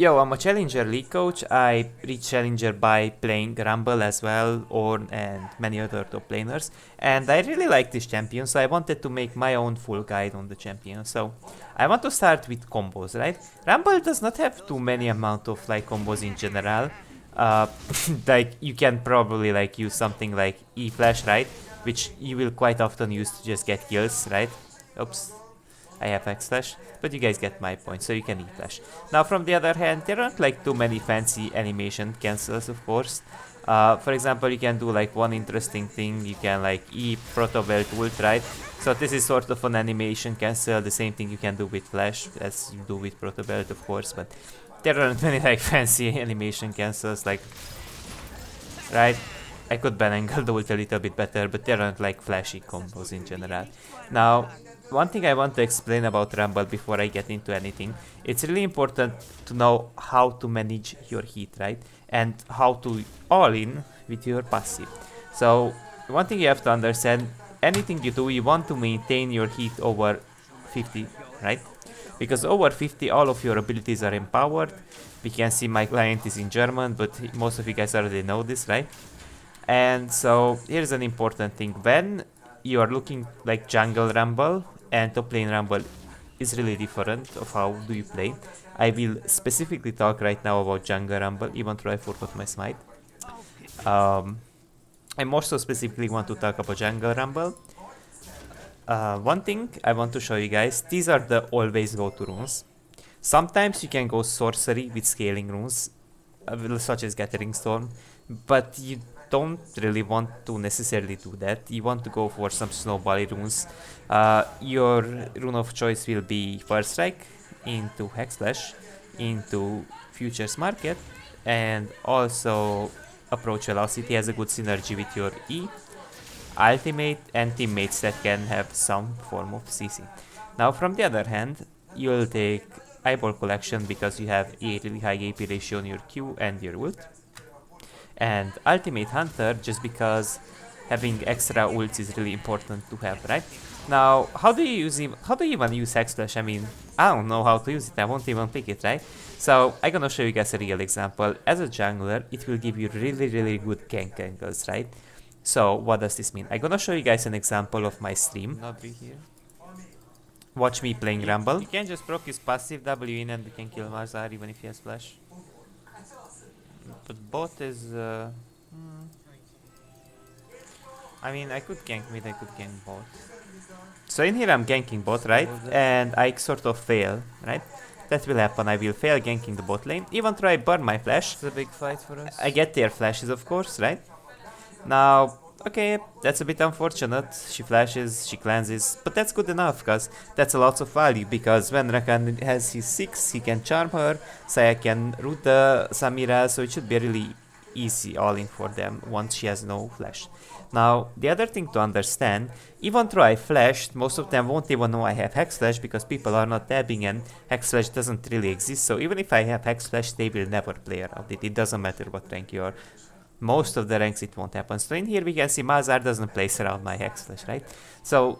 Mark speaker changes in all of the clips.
Speaker 1: Yo, I'm a Challenger League coach. I reach Challenger by playing Rumble as well, Ornn and many other top laners. And I really like this champion, so I wanted to make my own full guide on the champion. So I want to start with combos, right? Rumble does not have too many amount of like combos in general. Uh, like you can probably like use something like E Flash, right? Which you will quite often use to just get kills, right? Oops. I have X Flash, but you guys get my point, so you can E Flash. Now, from the other hand, there aren't like too many fancy animation cancels, of course. For example, you can do like one interesting thing. You can like E Proto Belt ult, right? So this is sort of an animation cancel, the same thing you can do with Flash as you do with Proto Belt, of course. But there aren't many like fancy animation cancels, like right. I could ban angle the ult a little bit better, but there aren't like flashy combos in general. Now, one thing I want to explain about Rumble before I get into anything, it's really important to know how to manage your heat, right? And how to all in with your passive. So, one thing you have to understand, anything you do, you want to maintain your heat over 50, right? Because over 50, all of your abilities are empowered. We can see my client is in German, but most of you guys already know this, right? And so here's an important thing. When you are looking like jungle rumble and top lane rumble is really different of how do you play. I will specifically talk right now about jungle rumble, even though I forgot my smite. Um, I more so specifically want to talk about jungle rumble. One thing I want to show you guys, these are the always go to runes. Sometimes you can go sorcery with scaling runes, such as Gathering Storm, but you don't really want to necessarily do that. You want to go for some snowball runes. Your rune of choice will be First Strike into Hex Slash, into Futures Market, and also Approach Velocity has a good synergy with your E, Ultimate, and teammates that can have some form of CC. Now, from the other hand, you'll take Eyeball Collection because you have a really high AP ratio on your Q and your ult, and Ultimate Hunter just because having extra ults is really important to have, right? Now, how do you use how do you even use Hex Slash? I mean, I don't know how to use it, I won't even pick it, right? So I'm gonna show you guys a real example. As a jungler, it will give you really good gank angles, right? So what does this mean? I'm gonna show you guys an example of my stream. Not be here. Watch me playing Rumble. You can just proc his passive W in and we can kill Marzar even if he has flash. But bot is... I mean, I could gank mid, I could gank bot. So in here I'm ganking bot, right? And I sort of fail, right? That will happen, I will fail ganking the bot lane. Even try burn my flash. It's a big fight for us. I get their flashes, of course, right? Now, okay, that's a bit unfortunate. She flashes, she cleanses, but that's good enough, because that's a lot of value, because when Rakan has his 6, he can charm her, Saya can root the Samira, so it should be really easy all-in for them once she has no flash. Now, the other thing to understand, even though I flashed, most of them won't even know I have Hex Flash because people are not tabbing and Hex Flash doesn't really exist, so even if I have Hex Flash, they will never play around it. It doesn't matter what rank you are. Most of the ranks it won't happen. So in here we can see Mazar doesn't place around my Hex Flash, right? So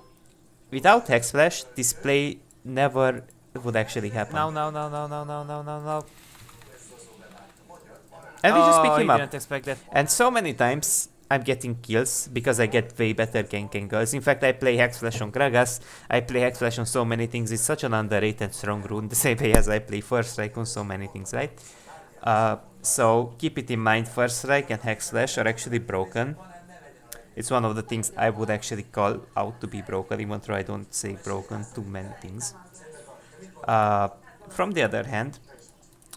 Speaker 1: without Hex Flash, this play never would actually happen. No. And we just pick him up. Didn't expect that. And so many times I'm getting kills because I get way better gank angles. In fact, I play Hex Flash on Gragas. I play Hex Flash on so many things. It's such an underrated strong rune. The same way as I play First Strike on so many things, right? So keep it in mind, First Strike and Hex Slash are actually broken. It's one of the things I would actually call out to be broken, even though I don't say broken too many things. From the other hand,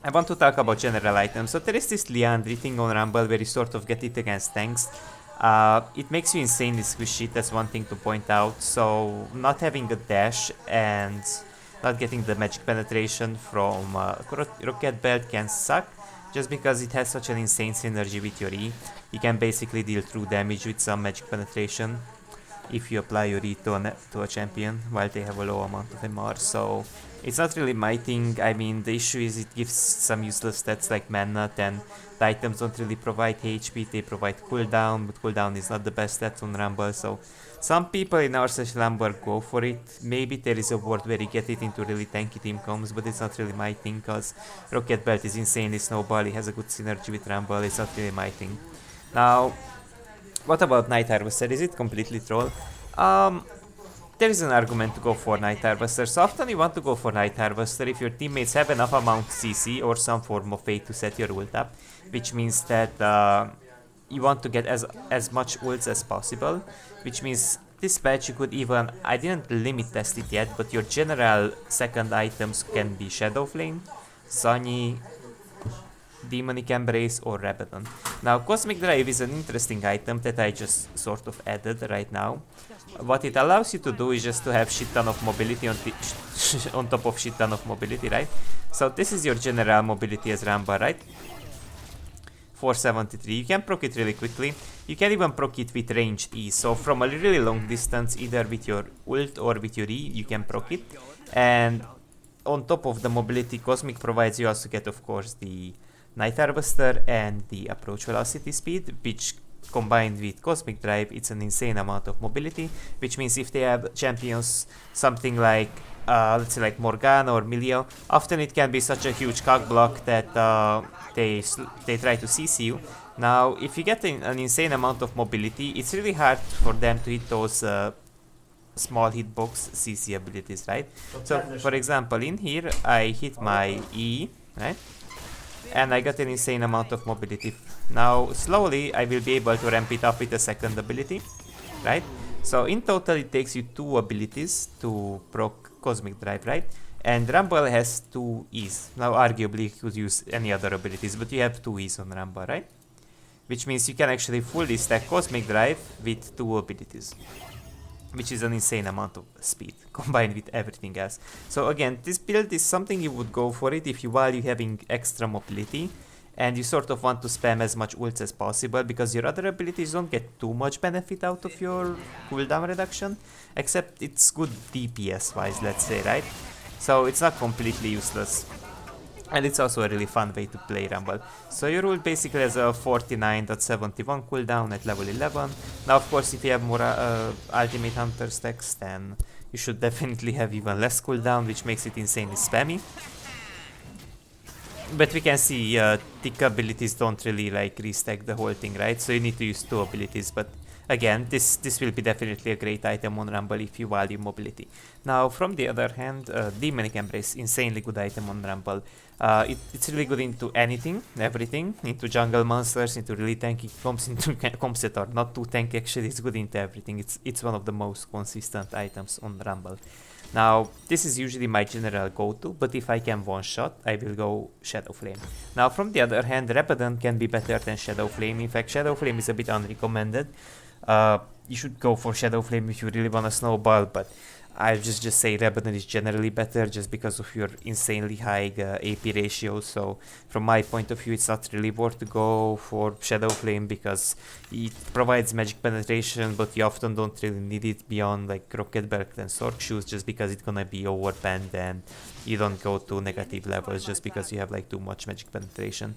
Speaker 1: I want to talk about general items. So there is this Liandry thing on Rumble where you sort of get it against tanks. It makes you insanely squishy, that's one thing to point out. So not having a dash and not getting the magic penetration from Rocket Belt can suck, just because it has such an insane synergy with your E. You can basically deal true damage with some magic penetration if you apply your E to a champion while they have a low amount of MR. So It's not really my thing. I mean, the issue is it gives some useless stats like mana, and the items don't really provide HP, they provide cooldown, but cooldown is not the best stat on Rumble, so some people in our session Lumber go for it. Maybe there is a world where you get it into really tanky team comms, but it's not really my thing, cause Rocket Belt is insanely snowball, it has a good synergy with Rumble, it's not really my thing. Now, what about Night Harvester? Is it completely troll? There is an argument to go for Night Harvester. So often you want to go for Night Harvester if your teammates have enough amount CC or some form of fate to set your ult up, which means that you want to get as much ults as possible, which means this patch you could even, I didn't limit test it yet, but your general second items can be Shadow Flame, Zanyi, Demonic Embrace or Rabadon. Now Cosmic Drive is an interesting item that I just sort of added right now. What it allows you to do is just to have shit ton of mobility on top of shit ton of mobility, right? So this is your general mobility as Ramba, right? 473. You can proc it really quickly. You can even proc it with ranged E. So from a really long distance, either with your ult or with your E, you can proc it. And on top of the mobility, Cosmic provides you also get, of course, the Night Harvester and the approach velocity speed, which combined with Cosmic Drive, it's an insane amount of mobility, which means if they have champions, something like, let's say like Morgana or Milio, often it can be such a huge cock block that they try to CC you. Now, if you get an insane amount of mobility, it's really hard for them to hit those small hitbox CC abilities, right? So, for example, in here, I hit my E, right? And I got an insane amount of mobility. Now, slowly, I will be able to ramp it up with a second ability, right? So, in total, it takes you 2 abilities to proc Cosmic Drive, right? And Rumble has 2 E's. Now, arguably, you could use any other abilities, but you have 2 E's on Rumble, right? Which means you can actually fully stack Cosmic Drive with 2 abilities, which is an insane amount of speed combined with everything else. So again, this build is something you would go for it if you value having extra mobility and you sort of want to spam as much ults as possible, because your other abilities don't get too much benefit out of your cooldown reduction, except it's good DPS wise, let's say, right? So it's not completely useless. And it's also a really fun way to play Rumble. So your ult basically has a 49.71 cooldown at level 11. Now of course if you have more Ultimate Hunter stacks, then you should definitely have even less cooldown, which makes it insanely spammy. But we can see tick abilities don't really like restack the whole thing, right? So you need to use 2 abilities, but again, this will be definitely a great item on Rumble if you value mobility. Now, from the other hand, Demonic Embrace, insanely good item on Rumble. It's really good into anything, everything, into jungle monsters, into really tanky comps, into comps that are not too tanky. Actually, it's good into everything. It's one of the most consistent items on Rumble. Now, this is usually my general go-to, but if I can one-shot, I will go Shadow Flame. Now, from the other hand, Rabadon can be better than Shadow Flame. In fact, Shadow Flame is a bit unrecommended. You should go for Shadow Flame if you really want to snowball, but I'll just say Rabadon is generally better just because of your insanely high AP ratio. So from my point of view, it's not really worth to go for Shadow Flame because it provides magic penetration, but you often don't really need it beyond like Rocket Belt and Sword Shoes, just because it's gonna be overpanned and you don't go to negative levels just because you have like too much magic penetration.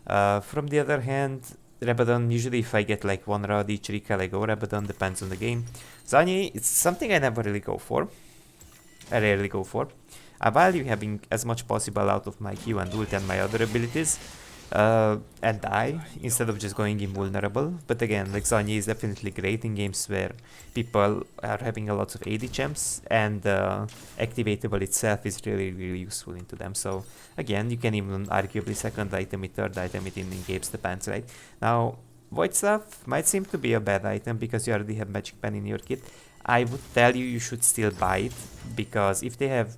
Speaker 1: From the other hand, Rabadon, usually if I get like 1 round each recall, I go Rabadon, depends on the game. Zanyi, it's something I never really go for. I rarely go for. I value having as much possible out of my Q and ult and my other abilities, and die, instead of just going invulnerable. But again, like Zanyi is definitely great in games where people are having a lot of AD champs, and activatable itself is really useful into them. So again, you can even arguably second item it, third item it in games, depends, right? Now, Void Staff might seem to be a bad item because you already have Magic Pen in your kit. I would tell you should still buy it, because if they have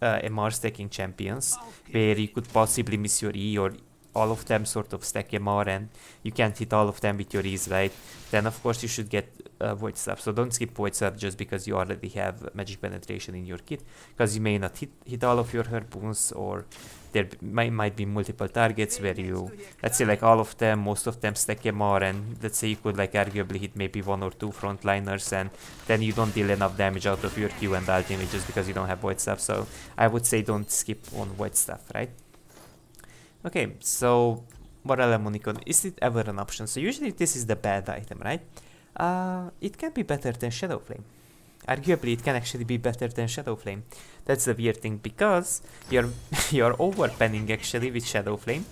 Speaker 1: MR stacking champions where you could possibly miss your E, or all of them sort of stack MR and you can't hit all of them with your E's, right? Then of course you should get Void Staff. So don't skip Void Staff just because you already have magic penetration in your kit, because you may not hit all of your harpoons, or might be multiple targets where you, let's say like all of them, most of them stack MR, and let's say you could like arguably hit maybe one or two frontliners, and then you don't deal enough damage out of your Q and ultimate just because you don't have void stuff. So I would say don't skip on void stuff, right? Okay, so Morellemonic, is it ever an option? So usually this is the bad item, right? It can be better than Shadow Flame. Arguably, it can actually be better than Shadow Flame. That's the weird thing, because you're overpenning actually with Shadow Flame,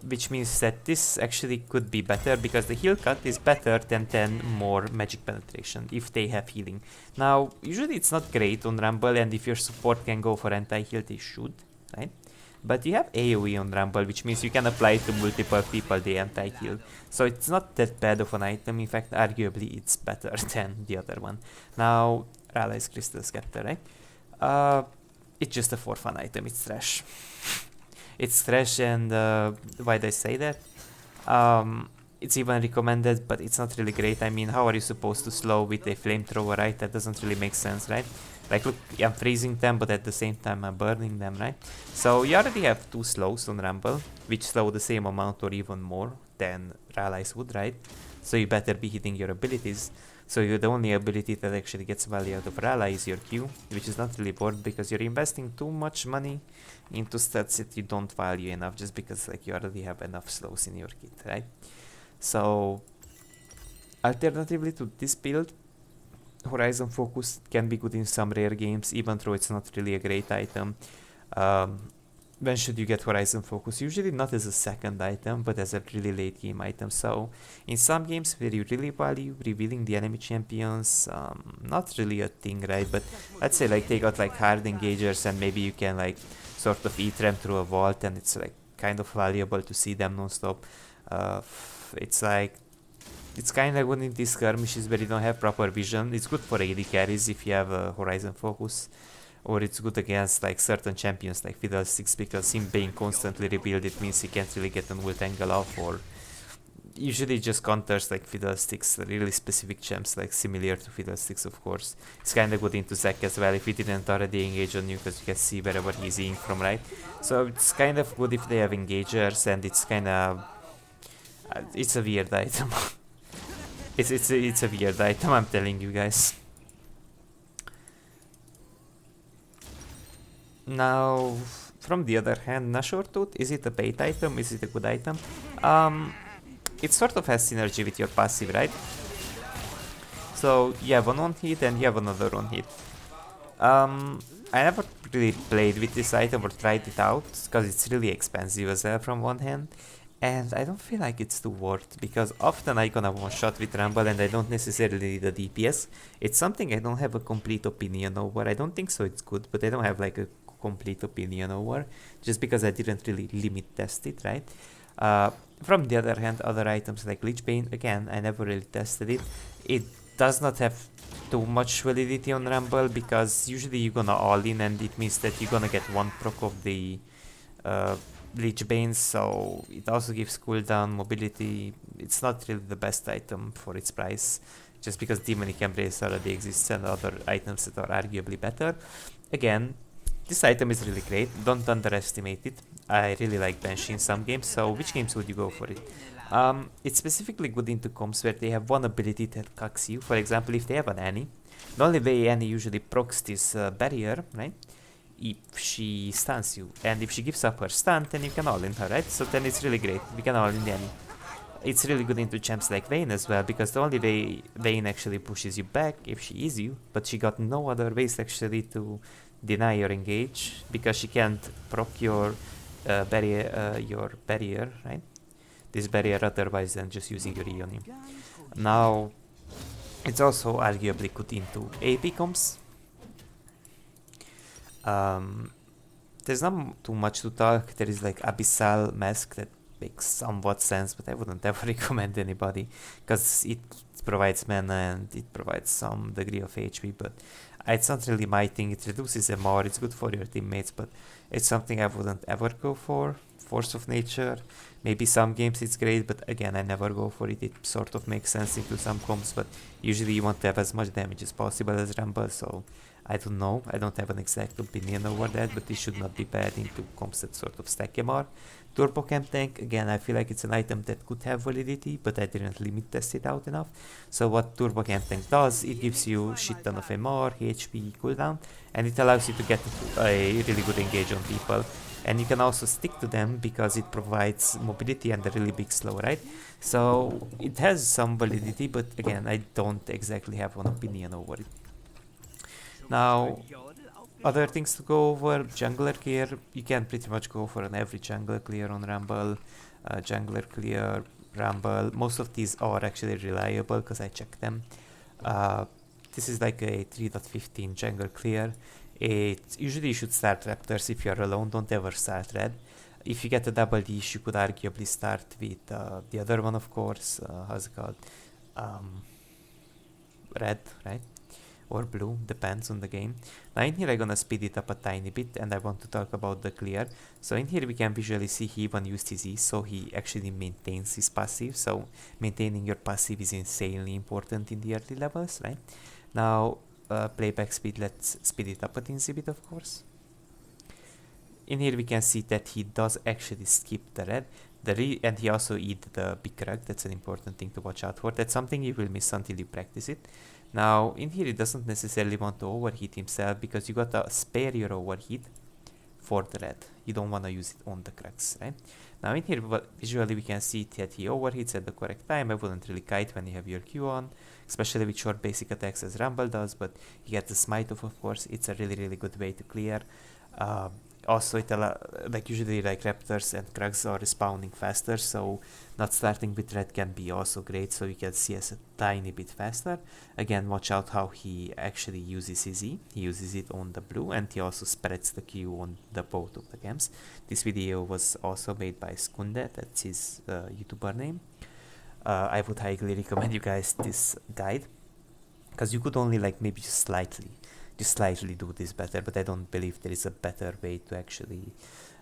Speaker 1: which means that this actually could be better because the heal cut is better than 10 more magic penetration if they have healing. Now, usually it's not great on Rumble, and if your support can go for anti-heal, they should, right? But you have AoE on Rumble, which means you can apply to multiple people the anti-heal. So it's not that bad of an item. In fact, arguably it's better than the other one. Now, Rally's Crystal Scepter, right? It's just a for fun item. It's trash. It's trash, and why do I say that? It's even recommended, but it's not really great. I mean, how are you supposed to slow with a flamethrower, right? That doesn't really make sense, right? Like, look, I'm freezing them, but at the same time I'm burning them, right? So you already have 2 slows on Rumble, which slow the same amount or even more than Rallies would, right? So you better be hitting your abilities. So the only ability that actually gets value out of Rally is your Q, which is not really worth because you're investing too much money into stats that you don't value enough just because like you already have enough slows in your kit, right? So alternatively to this build, Horizon Focus can be good in some rare games, even though it's not really a great item. When should you get Horizon Focus? Usually not as a second item, but as a really late game item. So in some games where you really value revealing the enemy champions, not really a thing, right? But let's say like they got like hard engagers and maybe you can like sort of eat them through a vault, and it's like kind of valuable to see them non-stop. It's like, it's kind of good in these skirmishes where you don't have proper vision. It's good for AD carries if you have a Horizon Focus, or it's good against like certain champions like Fiddlesticks, because him being constantly revealed, it means he can't really get an ult angle off, or usually just counters like Fiddlesticks, really specific champs like similar to Fiddlesticks, of course. It's kind of good into Zac as well if he didn't already engage on you, because you can see wherever he's eating from, right? So it's kind of good if they have engagers, and it's kind of it's a weird item. It's a weird item, I'm telling you guys. Now, from the other hand, Nashor Tooth, is it a bait item? Is it a good item? It sort of has synergy with your passive, right? So you have one on hit and you have another on hit. I never really played with this item or tried it out, because it's really expensive as well from one hand. And I don't feel like it's too worth, because often I gonna one shot with Rumble and I don't necessarily need a DPS. It's something I don't have a complete opinion over. I don't think so it's good, but I don't have like a complete opinion over, just because I didn't really limit test it, right? From the other hand, other items like Lich Bane, again, I never really tested it. It does not have too much validity on Rumble, because usually you're gonna all in, and it means that you're gonna get one proc of the Lich Bane, so it also gives cooldown, mobility. It's not really the best item for its price, just because Demonic Embrace already exists and other items that are arguably better. Again, this item is really great, don't underestimate it. I really like Banshee in some games, so which games would you go for it? It's specifically good into comps where they have one ability that cucks you. For example, if they have an Annie, the only way Annie usually procs this barrier, right? If she stuns you, and if she gives up her stun, then you can all in her, right? So then it's really great, we can all in the Annie. It's really good into champs like Vayne as well, because the only way Vayne actually pushes you back if she is you, but she got no other ways actually to deny your engage, because she can't proc your barrier, right? This barrier otherwise than just using your Eoni. Now, it's also arguably good into AP comps. There's not too much to talk. There is like Abyssal Mask that makes somewhat sense, but I wouldn't ever recommend anybody, because it provides mana and it provides some degree of HP, but it's not really my thing. It reduces MR, it's good for your teammates, but it's something I wouldn't ever go for. Force of Nature, maybe some games it's great, but again, I never go for it. It sort of makes sense into some comps, but usually you want to have as much damage as possible as Rumble, so I don't know, I don't have an exact opinion over that, but this should not be bad into comps that sort of stack MR. Turbo Camp Tank, again, I feel like it's an item that could have validity, but I didn't limit test it out enough. So what Turbo Camp Tank does, it gives you shit ton of MR, HP, cooldown, and it allows you to get a really good engage on people. And you can also stick to them because it provides mobility and a really big slow, right? So it has some validity, but again, I don't exactly have an opinion over it. Now, other things to go over, jungler clear, you can pretty much go for an every jungler clear on Rumble, jungler clear, Rumble. Most of these are actually reliable because I checked them. This is like a 3.15 jungler clear. It usually you should start Raptors if you're alone, don't ever start Red. If you get a double dish, you could arguably start with the other one, of course. How's it called? Red, right? Or blue, depends on the game. Now in here I'm gonna speed it up a tiny bit and I want to talk about the clear. So in here we can visually see he even used his E, so he actually maintains his passive. So maintaining your passive is insanely important in the early levels, right? Now playback speed, let's speed it up a teensy bit, of course. In here we can see that he does actually skip the red. And he also eat the big rug. That's an important thing to watch out for. That's something you will miss until you practice it. Now in here he doesn't necessarily want to overheat himself because you gotta spare your overheat for the red. You don't want to use it on the crux, right? Now in here visually we can see that he overheats at the correct time. I wouldn't really kite when you have your Q on, especially with short basic attacks as Rumble does, but he gets the smite off, of course. It's a really good way to clear. Also it usually like Raptors and Krugs are respawning faster, so not starting with red can be also great, so you can CS a tiny bit faster. Again, watch out how he actually uses his E. He uses it on the blue and he also spreads the Q on the both of the camps. This video was also made by Skunde, that's his YouTuber name. I would highly recommend you guys this guide, because you could only like maybe just slightly do this better, but I don't believe there is a better way to actually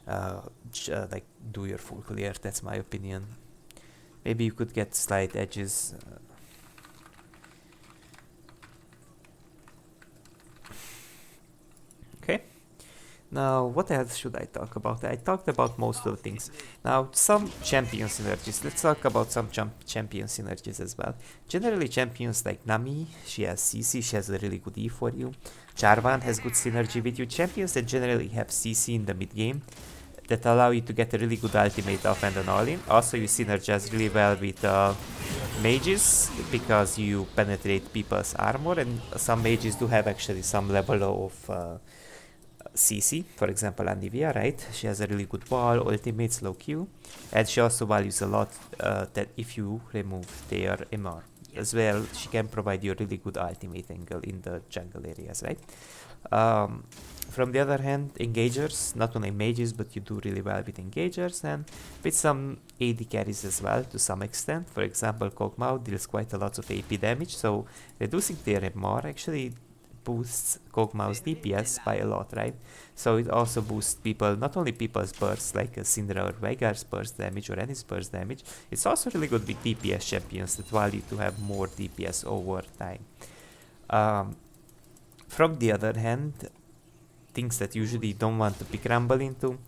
Speaker 1: like do your full clear. That's my opinion. Maybe you could get slight edges. Okay. Now, what else should I talk about? I talked about most of the things. Now, some champion synergies. Let's talk about some champion synergies as well. Generally, champions like Nami, she has CC, she has a really good E for you. Jarvan has good synergy with you. Champions that generally have CC in the mid game that allow you to get a really good ultimate off and an all-in. Also, you synergize really well with mages because you penetrate people's armor, and some mages do have actually some level of CC, for example Anivia, right? She has a really good wall, ultimate, slow Q, and she also values a lot that if you remove their MR as well, she can provide you a really good ultimate angle in the jungle areas, right? From the other hand, engagers, not only mages, but you do really well with engagers and with some AD carries as well to some extent. For example, Kog'Maw deals quite a lot of AP damage, so reducing their MR actually boosts Kog'Maw's DPS by a lot, right? So it also boosts people, not only people's bursts like a Syndra or Veigar's burst damage or Annie's burst damage, it's also really good with DPS champions that value to have more DPS over time. From the other hand, things that usually don't want to pick Rumble into,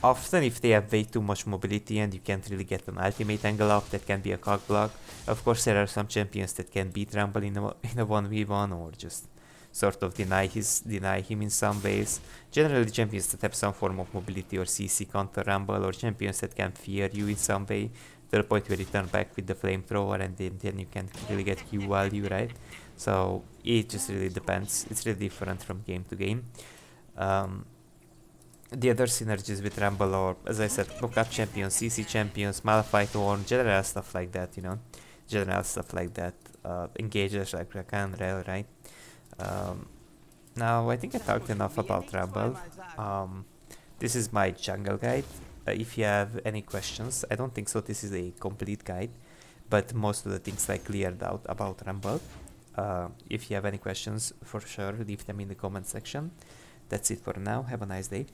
Speaker 1: often if they have way too much mobility and you can't really get an ultimate angle up, that can be a cock block. Of course there are some champions that can beat Rumble in a 1v1 or just sort of deny him in some ways. Generally champions that have some form of mobility or CC counter Rumble, or champions that can fear you in some way to the point where you turn back with the flamethrower and then you can really get Q value, right? So it just really depends. It's really different from game to game. The other synergies with Rumble are, as I said, Knockup champions, CC champions, Malphite Horn, general stuff like that, you know. Engagers like Rakan, Rel, right? Now I think I talked enough about Rumble. This is my jungle guide. If you have any questions, I don't think so this is a complete guide, but most of the things I cleared out about Rumble. If you have any questions, for sure leave them in the comment section. That's it for now. Have a nice day.